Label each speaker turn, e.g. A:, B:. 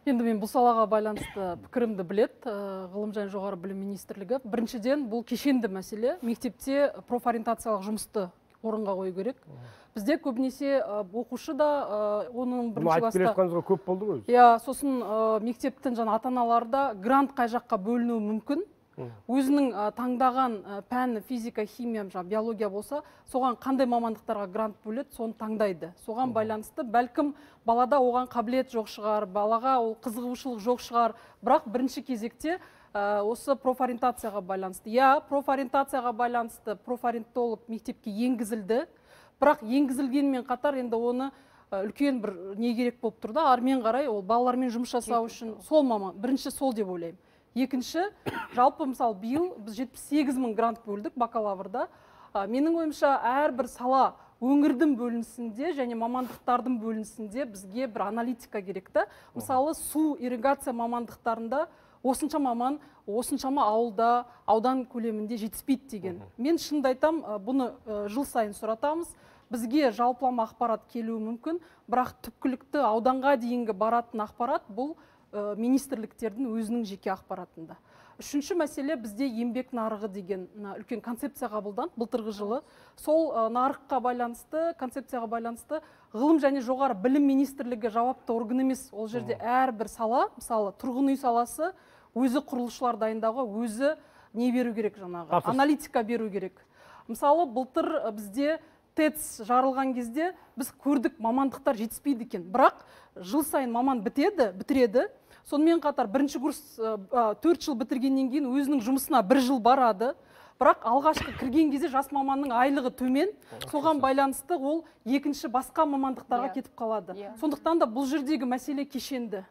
A: Енді мен бұл салаға байланысты пікірімді білет, ғылым және жоғары білім министрлігі. Біріншіден, бұл кешенді мәселе. Мектепте профориентациялық жұмысты орынға қою керек. Бізде көбінесе оқушы да оның бірінші
B: айтып келе жатқаныңызға көп болды ғой.
A: Иә, сосын мектептің ата-аналарда грант қай жаққа бөлінуі мүмкін. Өзінің таңдаған пәні физика, химия, биология болса, соған қандай мамандықтарға грант бөледі, соны таңдайды. Соған байланысты бәлкім балада оған қабілет жоқ шығар, балаға ол қызығушылық жоқ шығар, бірақ бірінші кезекте осы профориентацияға байланысты. Я, профориентацияға байланысты профориентолог мектепке енгізілді, бірақ енгізілгенмен қатар енді оны үлкен бір не керек болып тұрды, армен қарай ол балалармен жұмыс жасау үшін сол маман, бірінші сол деп ойлаймын. Екінші, жалпы мысалы биыл біз 78 000 грант бөлдік бакалаврда. Менің ойымша әрбір сала өңірдің бөлінісінде және мамандықтардың бөлінісінде бізге бір аналитика керекті. Мысалы су ирригация мамандықтарында осынша маман, осыншама ауылда, аудан көлемінде жетіспейді деген. Мен шынымды айтам, бұны жыл сайын сұратамыз. Бізге жалпылама ақпарат келуі мүмкін, бірақ түпкілікті ауданға дейінгі баратын ақпарат бұл министрліктердің өзінің жеке ақпаратында. Үшінші мәселе, бізде еңбек нарығы деген үлкен концепция қабылданды былтырғы жылы. Сол нарыққа байланысты, концепцияға байланысты ғылым және жоғары білім министрлігі жауапты орган емес. Ол жерде әрбір сала, мысалы тұрғын үй саласы, өзі құрылысшылар дайындауға өзі не беру керек жаңағы, аналитика беру керек. Мысалы былтыр бізде ТЭЦ жарылған кезде біз көрдік мамандықтар жетіспейді екен. Бірақ жыл сайын маман бітіреді. Сонымен қатар бірінші курс 4 жыл бітіргеннен кейін өзінің жұмысына 1 жыл барады. Бірақ алғашқы кірген кезде жас маманның айлығы төмен. Соған байланысты ол екінші басқа мамандықтарға кетіп қалады. Сондықтан да бұл жердегі мәселе кешенді.